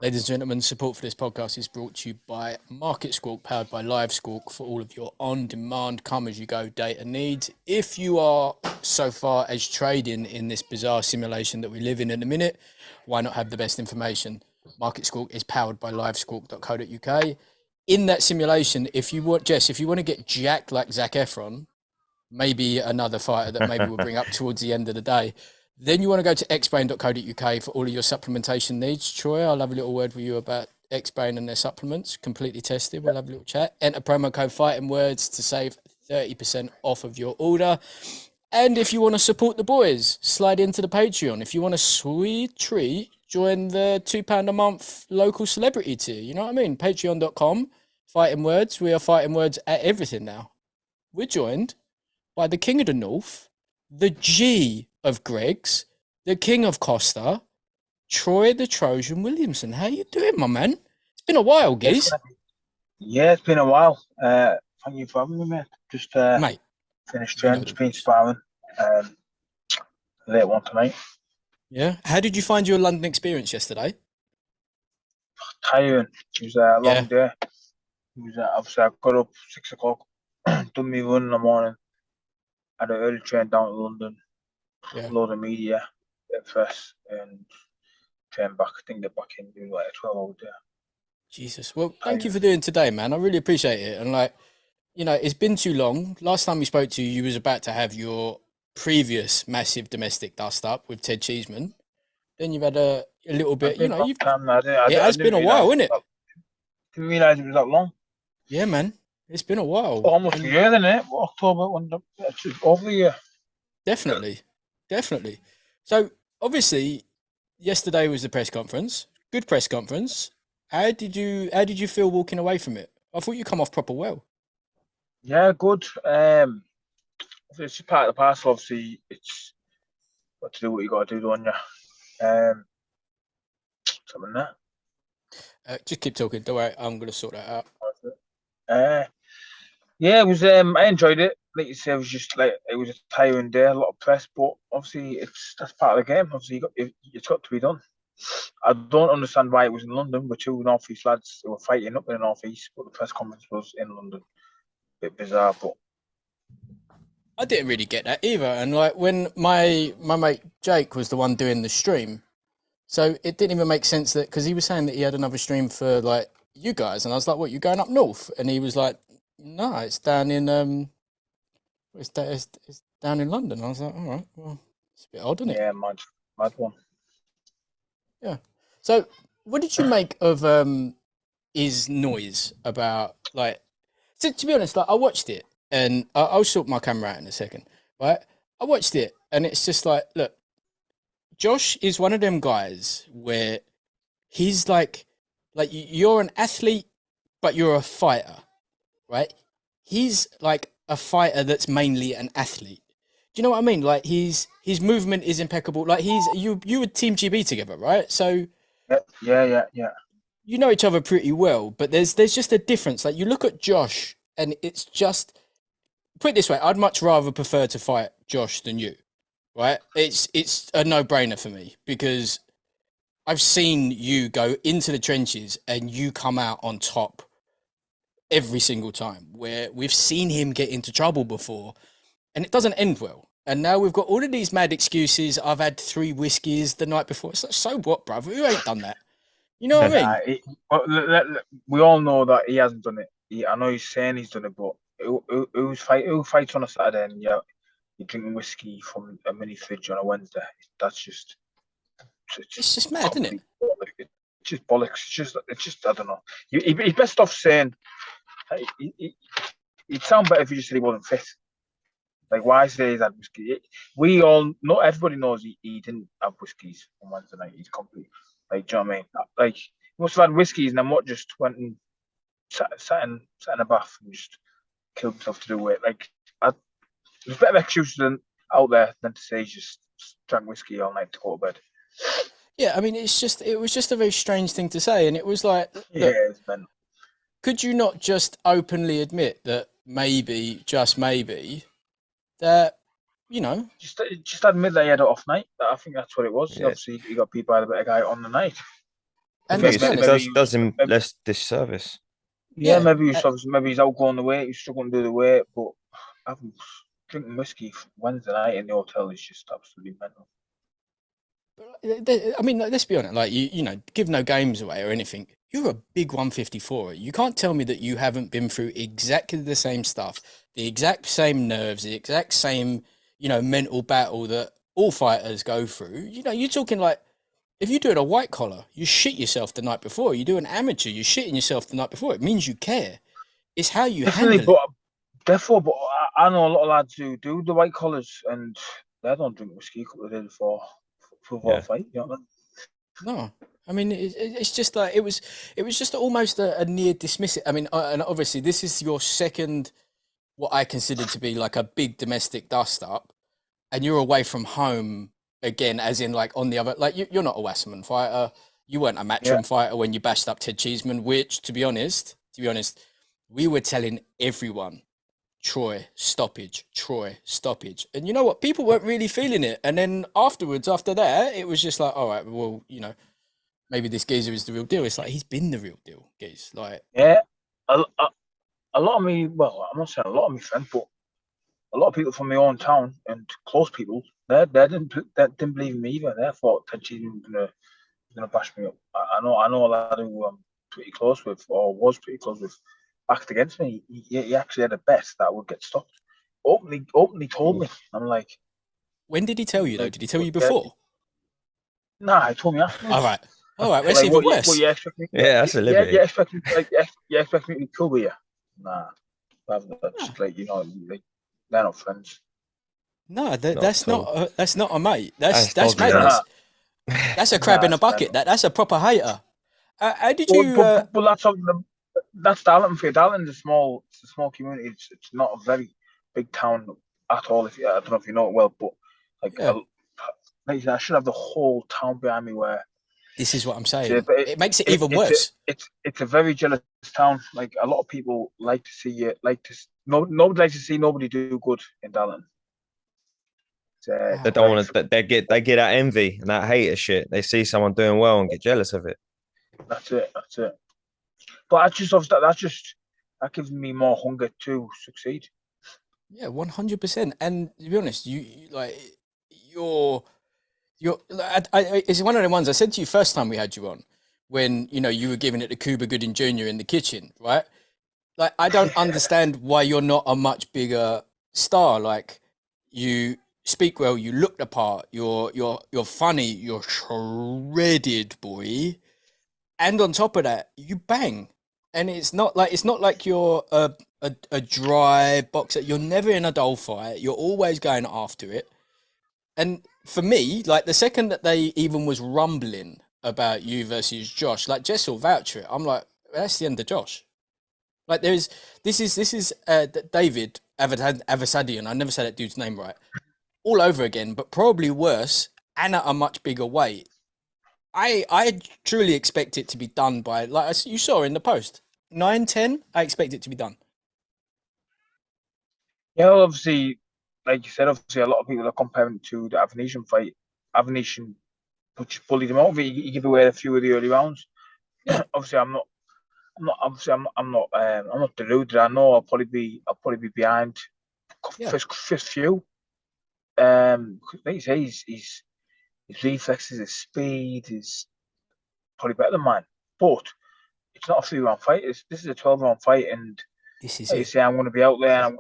Ladies and gentlemen, support for this podcast is brought to you by Market Squawk, powered by Live Squawk for all of your on-demand, come-as-you-go data needs. If you are so far as trading in this bizarre simulation that we live in a minute, why not have the best information? Market Squawk is powered by livesquawk.co.uk. In that simulation, if you want, Jess, if you want to get jacked like Zac Efron, maybe another fighter that maybe we'll bring up towards the end of the day. Then you want to go to xbrain.co.uk for all of your supplementation needs. Troy, I'll have a little word with you about xbrain and their supplements, completely tested. We'll have a little chat. Enter promo code Fighting Words to save 30% off of your order. And if you want to support the boys, slide into the Patreon. If you want a sweet treat, join the £2 a month local celebrity tier. You know what I mean? Patreon.com, Fighting Words. We are Fighting Words at everything now. We're joined by the King of the North, the G of Greg's, the King of Costa, Troy the Trojan Williamson. How you doing, my man? It's been a while, Geese. Yeah, it's been a while. Thank you for having me, mate. Just Mate, finished you know training, the just been rules. sparring. Late one tonight. Yeah. How did you find your London experience yesterday? Tiring. It was a Yeah. long day. It was obviously I got up 6 o'clock, done me run in the morning, had an early train down to London, Yeah. load of media at first, and train back. I think get back in doing like a 12-hour day. Jesus. Well, thank you Tired. for doing today, man. I really appreciate it. And like, you know, it's been too long. Last time we spoke to you, you was about to have your previous massive domestic dust up with Ted Cheeseman. Then you've had a little It's bit, you been know, a long you've time now. it I has been didn't a while, realize isn't it? didn't realize it was that long. Yeah, man. It's been a while. Almost a And year, then, it? October, it's over a year. definitely, definitely. So obviously, yesterday was the press conference. Good press conference. How did you feel walking away from it? I thought you come off proper well. Yeah, good. It's just part of the parcel. Obviously, it's got to do what you got to do, don't you? Something that. Just keep talking. Don't worry, I'm gonna sort that out. Uh, yeah, it was. I enjoyed it. Like you say, it was just like it was a tiring day, a lot of press, but obviously that's part of the game. Obviously, it's got to be done. I don't understand why it was in London with two North East lads who were fighting up in the North East, but the press conference was in London. Bit bizarre, but I didn't really get that either. And like when my mate Jake was the one doing the stream, so it didn't even make sense that because he was saying that he had another stream for like you guys, and I was like, "What? You going up north?" And he was like, "No, it's down in it's down in London." I was like, "All right, well, it's a bit odd, isn't it?" yeah, mad one. Yeah. So, what did you make of his noise about like? To be honest, like I watched it, and I'll sort my camera out in a second. Right, I watched it, and it's just like, look, Josh is one of them guys where he's like you're an athlete, but you're a fighter, right? He's like a fighter that's mainly an athlete. Do you know what I mean? Like his movement is impeccable. Like you were Team GB together, right? So Yeah. you know each other pretty well, but there's just a difference. Like you look at Josh, and it's just put it this way: I'd much rather prefer to fight Josh than you, right? It's a no brainer for me because I've seen you go into the trenches and you come out on top every single time. Where we've seen him get into trouble before, and it doesn't end well. And now we've got all of these mad excuses. I've had 3 whiskeys the night before. It's like, so what, brother? Who ain't done that? You know what I mean? We all know that he hasn't done it. I know he's saying he's done it, but who fights on a Saturday and you're drinking whiskey from a mini fridge on a Wednesday? That's it's It's just just mad, isn't it? complete bollocks. It's just bollocks. It's just I don't know. He's best off saying he'd sound better if he just said he wasn't fit. Like why say he's had whiskey? We all know. Everybody knows he didn't have whiskies on Wednesday night. He's complete. Like, do you know what I mean? Like, he must have had whiskies and then what? Just went and sat in a bath and just killed himself to do it. Like, there's better excuses than out there than to say he just drank whiskey all night to go to bed. Yeah, I mean, it was just a very strange thing to say, and it was like, Yeah, look, it's been could you not just openly admit that maybe, just maybe, that you know, just admit that he had an off night. I think that's what it was. yeah, Obviously, he got beat by the better guy on the night. I And think let's be it honest. does him less disservice. Yeah, Yeah, maybe he's outgrowing the weight. He's struggling to do the weight, but having drinking whiskey Wednesday night in the hotel is just absolutely mental. I mean, let's be honest. Like you know, give no games away or anything. You're a big 154. You can't tell me that you haven't been through exactly the same stuff, the exact same nerves, the exact same, you know, mental battle that all fighters go through. You know, you're talking like if you're doing a white collar, you shit yourself the night before. You do an amateur, you're shitting yourself the night before. It means you care. It's how you Definitely, handle it. but I know a lot of lads who do the white collars and they don't drink whiskey a couple of days before a Yeah. fight. You know what I mean? No, I mean it's just like it was just almost a near dismissive. I mean, and obviously this is your second what I consider to be like a big domestic dust up, and you're away from home again, as in like on the other like you're not a Wasserman fighter. You weren't a Yeah. Matchroom fighter when you bashed up Ted Cheeseman, which to be honest, we were telling everyone Troy stoppage, and you know what? People weren't really feeling it, and then afterwards, after that, it was just like, all right, well, you know maybe this geezer is the real deal. It's like he's been the real deal, geez. Like, Yeah. A lot of me, well, I'm not saying a lot of my friends, but a lot of people from my own town and close people, they didn't believe in me either. They thought Ted Cheeseman was gonna bash me up. I know a lad who I'm pretty close with, or was pretty close with, backed against me. He actually had a bet that I would get stopped. Openly told me. I'm like, when did he tell you though? Did he tell you yeah, before? nah, he told me All afterwards. right, all right. That's Like, even what worse. you expect me? Yeah, that's a liberty. You expect me, like, you expect me to be cool with you? Nah, that's No, just like like they're not friends. no, Not at all. that's not a mate. That's That's dodgy, that. Nah, madness. That's a crab nah, in a it's bucket. mental. That's a proper hater. How did But you? but, but, but that's something. That's Darlington for you. Darlington's it's a small community. It's not a very big town at all. If you, I don't know if you know it well, but like, Yeah, like I should have the whole town behind me. Where this is what I'm it's a, saying. but It makes it even it's a worse. it's a very jealous town. Like a lot of people like to see you. No, nobody likes to see nobody do good in Darlington. It's They a don't very want to. They get that envy and that hater shit. They see someone doing well and get jealous of it. That's it. That's it. But that gives me more hunger to succeed. Yeah, 100%. And to be honest, like you're it's one of the ones I said to you first time we had you on when you know you were giving it to Cuba Gooding Jr. in the kitchen, right? Like I don't understand why you're not a much bigger star. Like you speak well, you look the part, you're funny, you're shredded, boy. And on top of that, you bang. And it's not like you're a dry boxer. You're never in a dull fight. You're always going after it. And for me, like the second that they even was rumbling about you versus Josh, like Jess will vouch for it. I'm like, that's the end of Josh. Like this is David Avasadian. I never said that dude's name right. All over again, but probably worse and at a much bigger weight. I truly expect it to be done by like you saw in the post 9-10. I expect it to be done. Yeah, well, obviously, like you said, obviously a lot of people are comparing it to the Avenetian fight. Avenetian bullied him over. He gave away a few of the early rounds. Yeah, Obviously, I'm not deluded. I know I'll probably be behind yeah. first few. Like you say, his reflexes, his speed is probably better than mine. But it's not a 3 round fight. This is a 12 round fight, and This is like you it. say, I'm going to be out there, and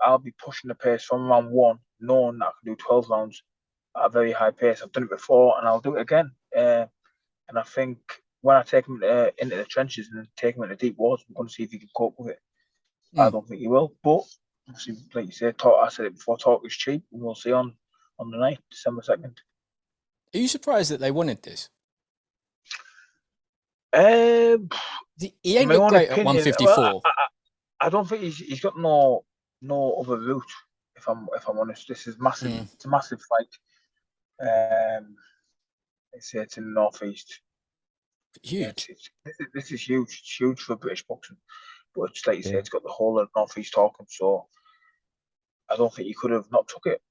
I'll be pushing the pace from round one, knowing that I can do 12 rounds at a very high pace. I've done it before, and I'll do it again. And I think when I take him into the trenches and take him into deep waters, we're going to see if he can cope with it. I Mm. don't think he will, but obviously, like you said, I said it before, talk is cheap, and we'll see on the night, December 2nd. Are you surprised that they wanted this? Um, He in ain't my looked own great at opinion, well, 154. I don't think he's got no other route. If I'm honest, this is massive. Mm. It's a massive fight. It's in the northeast. Huge. This is huge. It's huge for British boxing. But it's like you say, Yeah. it's got the whole of the northeast talking. So I don't think he could have not took it.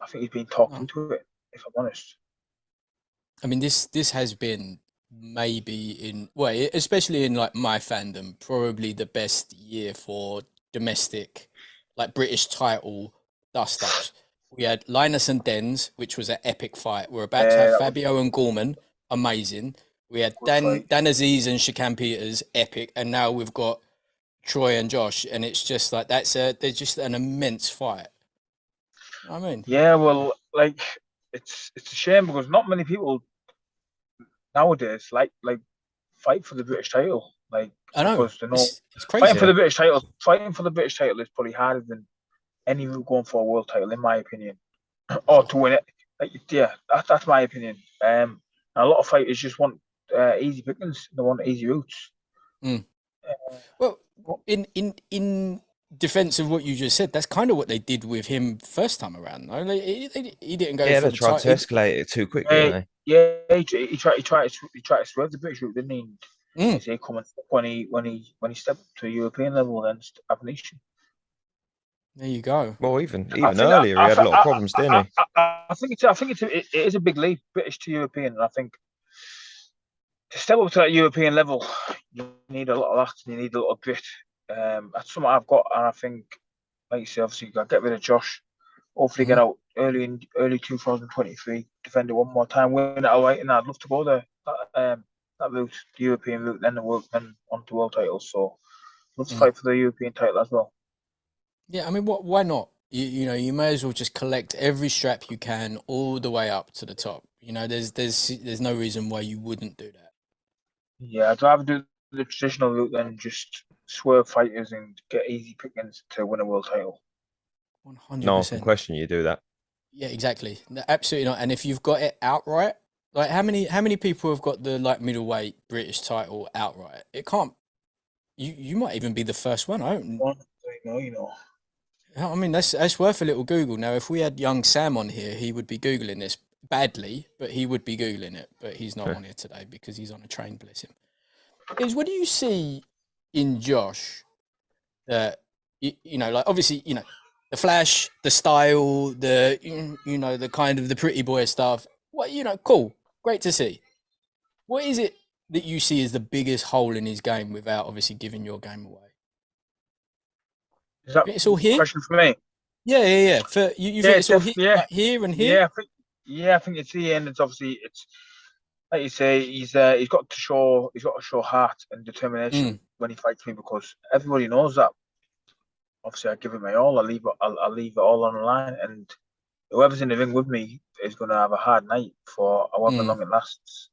I think he's been talked Oh. into it. If I'm honest. I mean, this has been maybe especially in like my fandom, probably the best year for domestic, like British title dust ups. We had Linus and Dens, which was an epic fight. We're about to have That was Fabio and Gorman, amazing. We had a good fight. Dan Aziz and Shakan Peters, epic, and now we've got Troy and Josh, and it's just like they're just an immense fight. You know what I mean? Yeah, well, like it's a shame because not many people nowadays like fight for the British title. Like I know because they know it's crazy. fighting for the British title is probably harder than any route going for a world title, in my opinion, or Sure. to win it. Like, yeah, that's my opinion. A lot of fighters just want easy pickings. They want easy routes. Mm. Well, in defense of what you just said, that's kind of what they did with him first time around. No, he didn't go Yeah, for they the tried to title. escalate it too quickly, didn't they? Yeah, he tried to swerve the British route, didn't he? Mm. Is he coming when he stepped to a European level against Abnation? There you go. Well, I even think earlier, he had a lot of problems, didn't he? it is a big leap, British to European, and I think to step up to that European level, you need a lot of that, and you need a lot of grit. That's something I've got, and I think, like you say, obviously you got to get rid of Josh. Hopefully, get out early 2023, defend it one more time, win it outright, and I'd love to go there. That route, the European route, then then on to world titles. So, love to Mm. fight for the European title as well. Yeah, I mean, why not? You know, you may as well just collect every strap you can all the way up to the top. You know, there's no reason why you wouldn't do that. Yeah, I'd rather do the traditional route than just swerve fighters and get easy pickings to win a world title. No one can 100%. question you do that. Yeah, exactly. No, absolutely not. And if you've got it outright, like how many people have got the like middleweight British title outright? It can't. You might even be the first one. I don't. One, you know. I mean, that's worth a little Google. Now, if we had young Sam on here, he would be googling this badly, but he would be googling it. But he's not on here today because he's on a train. Bless him. What do you see in Josh that you know, like obviously, you know, the flash, the style, you know, the kind of the pretty boy stuff. What you know, cool, great to see. What is it that you see as the biggest hole in his game without obviously giving your game away? Is that It's all here. question for me? Yeah. For you think it's all here, Yeah, like here and here? yeah. I think it's the end. It's obviously it's like you say. He's got to show heart and determination Mm, when he fights me because everybody knows that. Obviously, I give it my all. I'll leave it all on the line, and whoever's in the ring with me is going to have a hard night for however mm. long it lasts.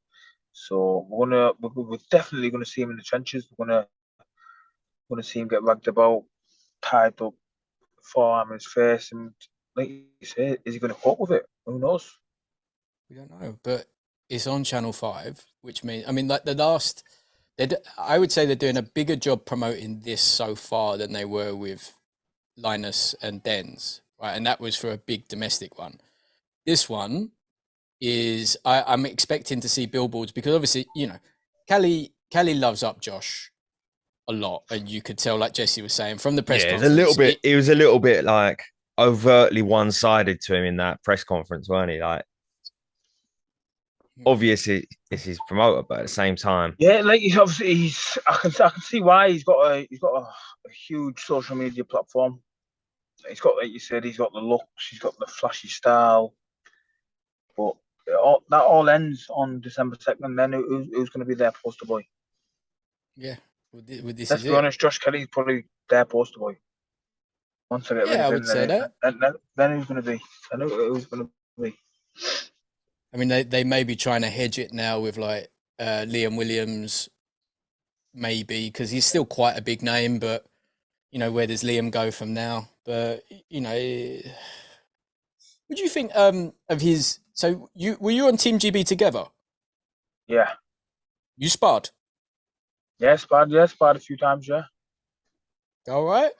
So we're definitely gonna see him in the trenches. We're gonna see him get ragged about, tied up, forearm in his face, and like you say, is he gonna cope with it? Who knows? We don't know, but it's on Channel 5, which means, I mean, like the last, I would say they're doing a bigger job promoting this so far than they were with Linus and Dens, right? And that was for a big domestic one. This one is, I'm expecting to see billboards because obviously, you know, Callie loves up Josh a lot, and you could tell, like Jesse was saying, from the press Yeah, it's a little conference. bit. It was a little bit like overtly one-sided to him in that press conference, weren't he? Like, obviously, it's his promoter, but at the same time, Yeah, like he's I can see why he's got a huge social media platform. He's got, like you said, he's got the looks, he's got the flashy style, but that all ends on December 2nd. Then who's going to be their poster boy? Yeah, well, this Let's is be it. honest, Josh Kelly's probably their poster boy. Once I get rid Yeah, of I him, would say that. then who's going to be? I know who's going to be. I mean, they may be trying to hedge it now with like Liam Williams, maybe because he's still quite a big name, but you know, where does Liam go from now? But you know, what do you think of his? So you were you on Team GB together? Yeah, You sparred, sparred a few times. Yeah, all right?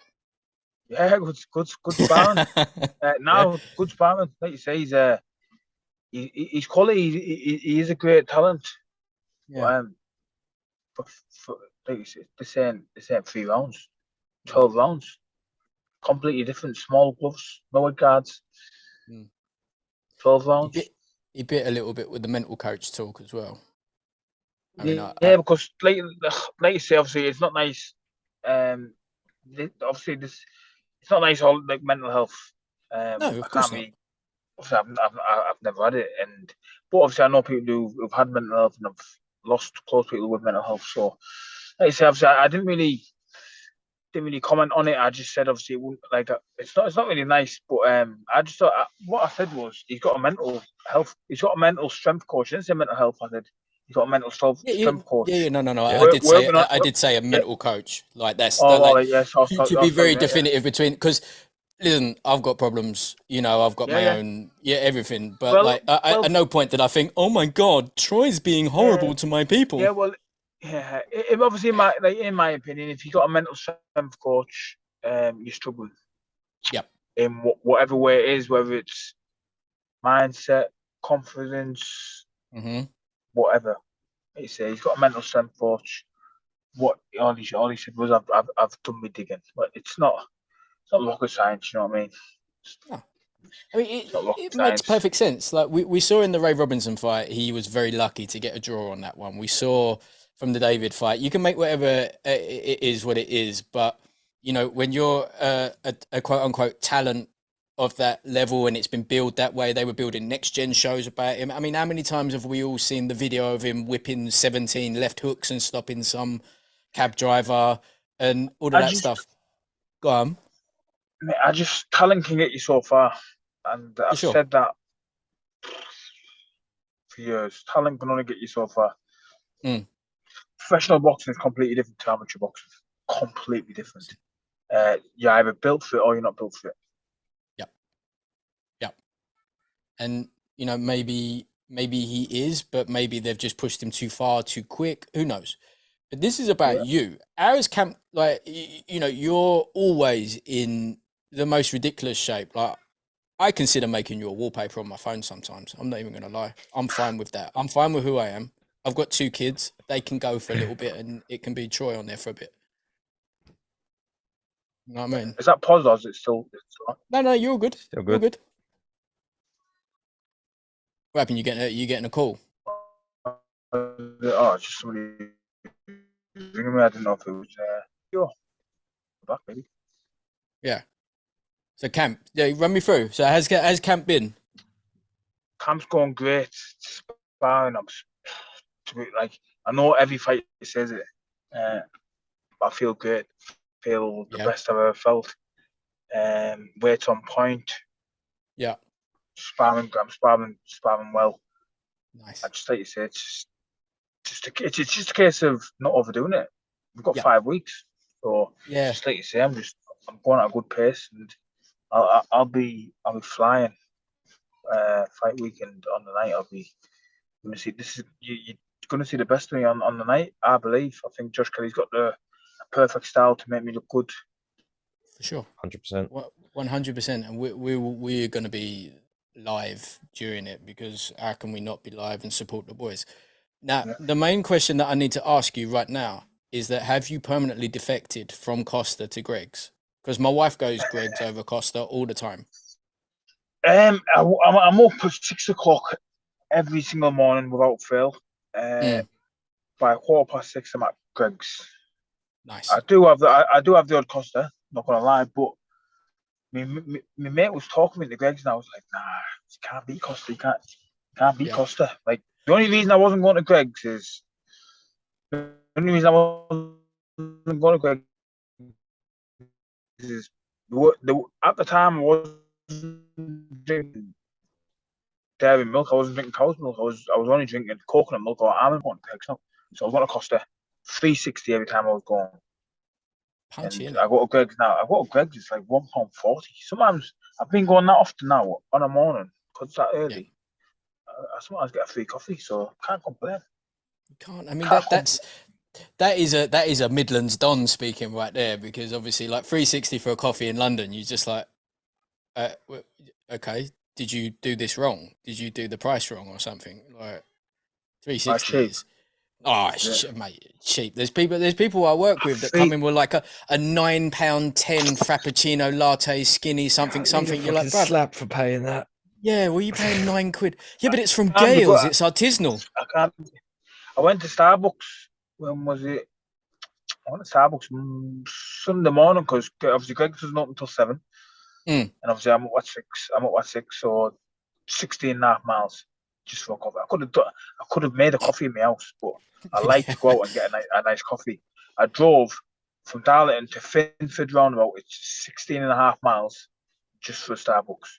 yeah, good sparring. Yeah, Now good sparring. Like you say, he's quality. He is a great talent. yeah, But, for like you say, the same 3 rounds, yeah. 12 rounds, completely different. Small gloves, no head guards, Mm. 12 He rounds. bit he bit a little bit with the mental coach talk as well. I mean, Yeah, because like you say, obviously it's not nice. Obviously this it's not nice. All like mental health. no, I of course can't not. be. Obviously, I've never had it, but obviously I know people who've had mental health and have lost close people with mental health. So, like I say, obviously I didn't really comment on it. I just said obviously it wouldn't like it's not really nice. But I just thought what I said was he's got a mental health. He's got a mental strength coach. I didn't say mental health. I said he's got a mental strength Yeah. coach. No. Yeah. Working on I did say a yeah. mental coach. Like that's Oh, that. all Like right, yeah. So, to be very sorry, yeah, definitive between because. Listen, I've got problems, you know, I've got yeah, my yeah. own, everything. But Well, like, at well, no point did I think, oh my God, Troy's being yeah, horrible to my people. yeah. Well, yeah. Obviously, in my opinion, if you got a mental strength coach, you're struggling Yeah. in whatever way it is, whether it's mindset, confidence, Mm-hmm. whatever. He's got a mental strength coach. What all he said was, I've done my digging, but it's not rocket science. You know what I mean? It's, No. I mean, it's not rocket it makes science. perfect sense. Like we saw in the Ray Robinson fight, he was very lucky to get a draw on that one. We saw from the David fight, you can make whatever it is what it is, but you know when you're a quote unquote talent of that level and it's been built that way, they were building next gen shows about him. I mean, how many times have we all seen the video of him whipping 17 left hooks and stopping some cab driver and all of I that just, stuff? Go on, I just talent can get you so far, and for I've sure. said that for years. Talent can only get you so far. Mm, Professional boxing is completely different to amateur boxing. Completely different. You're either built for it or you're not built for it. yeah, yeah. And you know maybe he is, but maybe they've just pushed him too far too quick, who knows. But this is about Yeah. you, ours camp. Like you know, you're always in the most ridiculous shape. Like I consider making you a wallpaper on my phone sometimes. I'm not even gonna lie, I'm fine with that. I'm fine with who I am. I've got two kids, they can go for a little bit and it can be Troy on there for a bit, you know what I mean? Is that pause or is it still? No, you're all good, Still you're all good. good. What happened? You getting a call? Oh, it's just somebody ringing me. I didn't know if it was. Yo, back maybe. Yeah. So camp, yeah, run me through. So has camp been? Camp's going great. Sparring. Like I know every fight says it. I feel great. Feel the Yeah, best I've ever felt. Weight on point. yeah, I'm sparring well. I nice. just like you say, it's just a case of not overdoing it. We've got Yeah, 5 weeks, so yeah, just like you say, I'm going at a good pace, and I'll be flying. Fight weekend on the night, I'll be going to see you're going to see the best of me on the night. I believe. I think Josh Kelly's got the perfect style to make me look good. for sure. 100%. 100%. And we're going to be live during it because how can we not be live and support the boys? Now, Yeah. the main question that I need to ask you right now is that have you permanently defected from Costa to Greg's? Because my wife goes Greg's over Costa all the time. I'm up at 6 o'clock every single morning without fail. Mm, By 6:15, I'm at Greg's. nice. I do have the odd Costa, not gonna lie, but my mate was talking me to Greg's, and I was like, nah, you can't beat Costa. You can't beat Yeah, Costa. Like the only reason I wasn't going to Greg's is the only reason I wasn't going to Greg's is at the time I wasn't drinking dairy milk. I wasn't drinking cow's milk. I was only drinking coconut milk or almond milk. So I was going to Costa 360 every time I was going. punchy, And innit? I go to Greg's now. I go to Greg's, it's like £1.40. Sometimes I've been going that often now on a morning because it's that Yeah, early. I sometimes get a free coffee, so can't complain. you can't. I mean, Can't complain. that is a Midlands Don speaking right there because obviously, like 360 for a coffee in London, you just like, okay, did you do this wrong? Did you do the price wrong or something? Like I 360 cheap. is oh Yeah. mate, cheap. There's people I work with that come Free. in with like a £9.10 frappuccino latte, skinny something Need a something. You're fucking like, bruv, slap for paying that. yeah, well you paying £9. Yeah, but it's from Can't be Gales. good. It's artisanal. I can't. I went to Starbucks. When was it? I went to Starbucks Sunday morning because obviously Greg's wasn't open until 7. Mm. And obviously I'm up at 6. I'm up at 6, so 16 and a half miles just for a coffee. I could have made a coffee in my house, but I like to go out and get a nice coffee. I drove from Darlington to Finford roundabout. It's 16 and a half miles just for Starbucks.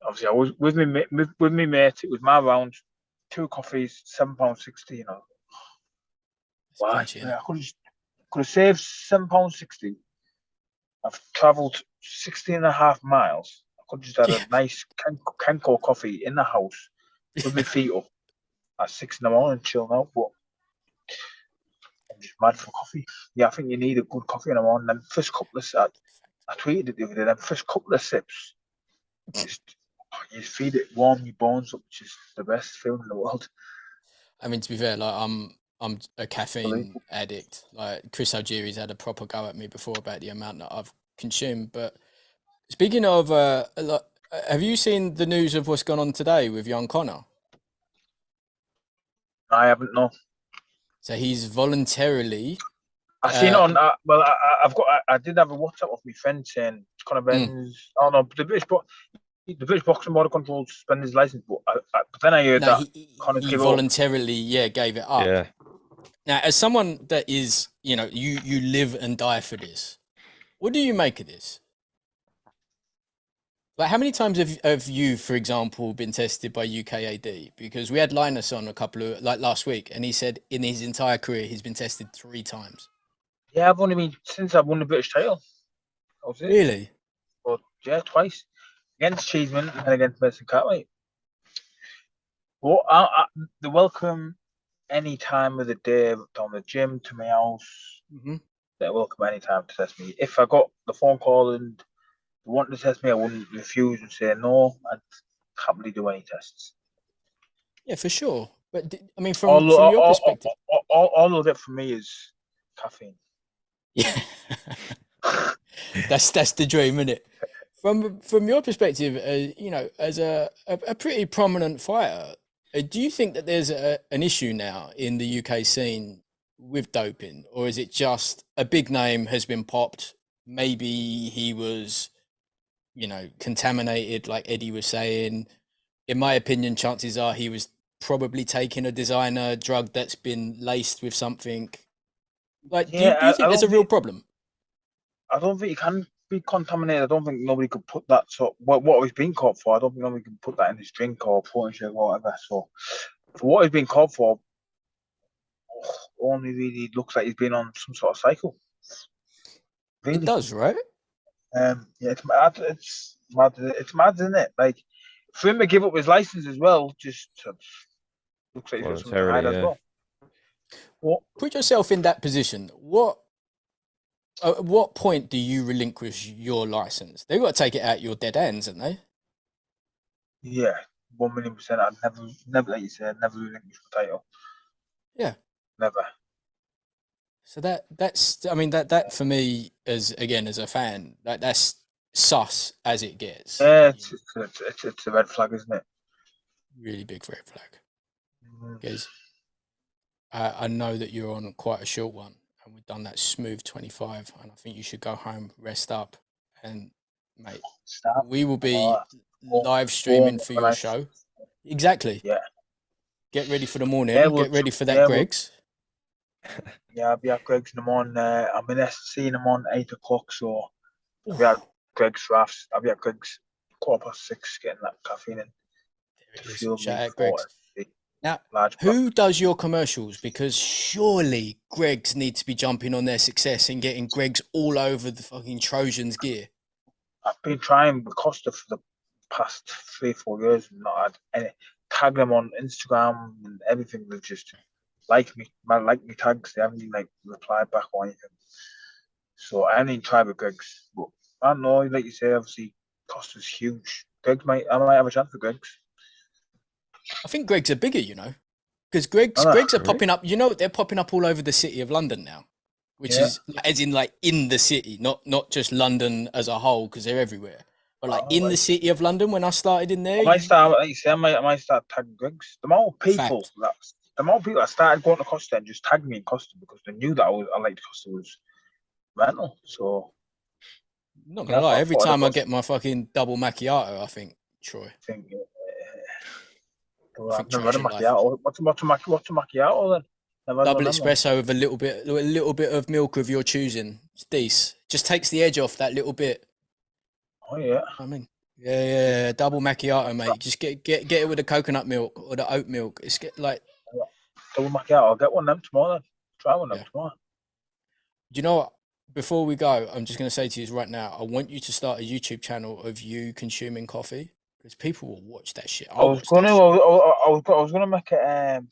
Obviously, I was with me mate. It was my round. 2 coffees, £7.60. Why? I could have saved £7.60. I've travelled 16 and a half miles. I could have just had a nice Kenko coffee in the house with my feet up at 6 in the morning, chilling out. But I'm just mad for coffee. Yeah, I think you need a good coffee in the morning. Then first couple of I tweeted it the other day. Then first couple of sips, you feed it, warm your bones up. Just the best feeling in the world. I mean, to be fair, like I'm a caffeine addict. Like Chris Algieri's had a proper go at me before about the amount that I've consumed. But speaking of, have you seen the news of what's gone on today with young Connor? I haven't, no. So he's voluntarily. I seen it on. I did have a WhatsApp of my friend saying Conor Ben's. Oh no, the British Boxing Board of Control suspended his license. But then I heard that he voluntarily, gave it up. Yeah. Now, as someone that is, you live and die for this, what do you make of this? Like, how many times have you, for example, been tested by UKAD? Because we had Linus on last week, and he said in his entire career he's been tested 3 times. Yeah, I've only been since I won the British title. That was it. Really? But yeah, twice against Cheeseman and against Mason Cartwright. Well, the welcome any time of the day down the gym to my house. Mm-hmm. They're welcome any time to test me. If I got the phone call and they wanted to test me, I wouldn't refuse and say no. I'd happily do any tests. Yeah, for sure. But I mean, from your perspective, all of it for me is caffeine. Yeah, that's the dream, isn't it? From your perspective, as a pretty prominent fighter, do you think that there's an issue now in the UK scene with doping, or is it just a big name has been popped? Maybe he was, contaminated, like Eddie was saying. In my opinion, chances are he was probably taking a designer drug that's been laced with something. Like, do you think there's a real problem? I don't think he can be contaminated. I don't think nobody could put that what he's been caught for. I don't think nobody can put that in his drink or protein shake or whatever. So for what he's been caught for, only really looks like he's been on some sort of cycle. Really. It does, right? Yeah, it's mad. It's mad, isn't it? Like for him to give up his license as well, just looks like he's got something to hide as well. Put yourself in that position. At what point do you relinquish your license? They've got to take it out your dead ends, haven't they? Yeah, 1,000,000%. I'd never, like you said, never relinquish the title. Yeah, never. So that's that for me as a fan, that's sus as it gets. Yeah, it's a red flag, isn't it? Really big red flag. Because I know that you're on quite a short one. And we've done that smooth 25, and I think you should go home, rest up, and mate, we will be live streaming for your show. Exactly. Yeah. Get ready for the morning. Get ready for that, Greg's. Yeah, I'll be at Greg's in the morning. I'm in SC in the morning, 8 o'clock. So I'll be at Greg's rafts. I'll be at Greg's 6:15, getting that caffeine in. Shout out Greg's. Now, who does your commercials? Because surely Greg's need to be jumping on their success and getting Greg's all over the fucking Trojans gear. I've been trying with Costa for the past 3-4 years and not had any. Tag them on Instagram and everything. They've just like me tags. They haven't even replied back or anything. So I haven't even tried with Greg's. But I don't know, like you say, obviously Costa's huge. I might have a chance for Greg's. I think Greg's are bigger, because Greg's are popping up. They're popping up all over the city of London now, which is as in in the city, not just London as a whole, because they're everywhere. But in the city of London, when I started in there, I might start tagging Greg's. The more people the amount of people that started going to Costa and just tagged me in Costa because they knew that I liked Costa was mental. So Not gonna lie, every time I get my fucking double macchiato, I think Troy. I think I think I've never had a Troy's your life. macchiato. What's a macchiato then? Never had Double one of them. espresso with a little bit of milk of your choosing. It's decent. Just takes the edge off that little bit. Oh yeah. I mean, yeah. Double macchiato, mate. Just get it with the coconut milk or the oat milk. It's like Double macchiato. I'll get one of them tomorrow then. Try one of them tomorrow. Do you know what? Before we go, I'm just going to say to you right now, I want you to start a YouTube channel of you consuming coffee because people will watch that shit. I was gonna make it an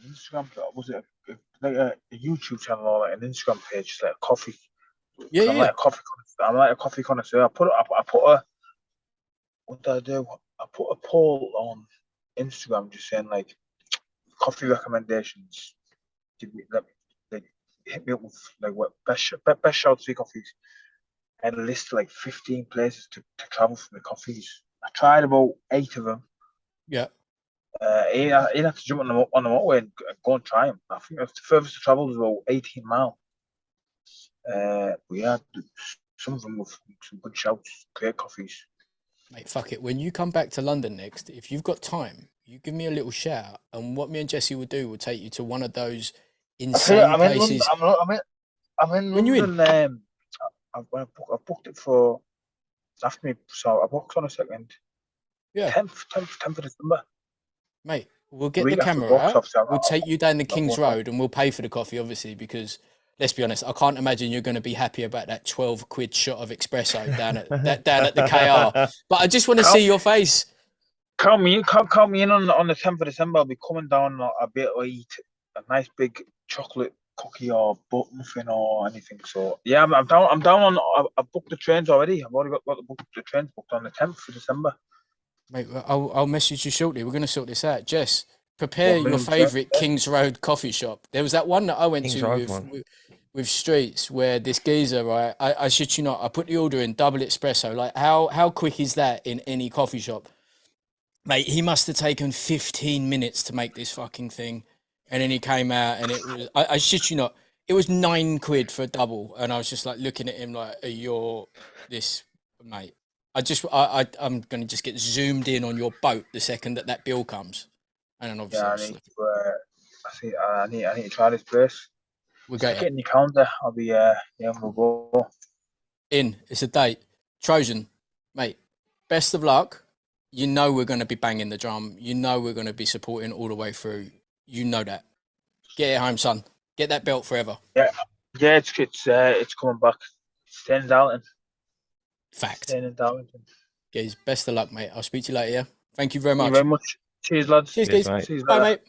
Instagram. Was it like a YouTube channel or like an Instagram page, just like coffee? Yeah, I'm like a coffee. I'm like a coffee connoisseur. I put a what did I do? I put a poll on Instagram just saying like coffee recommendations. Hit me up with like what best shout three coffees. I had a list of like 15 places to travel for the coffees. I tried about 8 of them. Yeah. He had to jump on the motorway and go and try them. I think the furthest to travel was about 18 miles. We had some of them with some good shouts, great coffees. Mate, fuck it. When you come back to London next, if you've got time, you give me a little shout, and what me and Jesse will do will take you to one of those insane places. I'm in London. I booked it for after me, so I booked on a second. Yeah. 10th of December. Mate, we'll get the camera out. We'll take you down the King's Road and we'll pay for the coffee, obviously, because let's be honest, I can't imagine you're going to be happy about that 12 quid shot of espresso down at the KR. But I just want to see your face. Call me in on the 10th of December. I'll be coming down a bit to eat a nice big chocolate cookie or butt muffin or anything. So yeah, I'm down. I've booked the trains already. I've already got the trains booked on the 10th of December. Mate, I'll message you shortly. We're going to sort this out. Jess, prepare your favourite King's Road coffee shop. There was that one that I went to with Streets where this geezer, right? I shit you not, I put the order in double espresso. Like how quick is that in any coffee shop? Mate, he must have taken 15 minutes to make this fucking thing. And then he came out and it was, I shit you not, it was 9 quid for a double. And I was just like looking at him like, you're this, mate. I'm going to just get zoomed in on your boat the second that bill comes. And then obviously I need to try this place. We'll get in your calendar. I'll be we'll go. It's a date. Trojan, mate, best of luck. You know we're going to be banging the drum. You know we're going to be supporting all the way through. You know that. Get it home, son. Get that belt forever. Yeah, it's coming back. Staying in Darlington. Fact. Staying in Darlington. Guys, best of luck, mate. I'll speak to you later. Yeah. Thank you very much. Thank you very much. Cheers, lads. Cheers, guys. Mate. Bye, mate.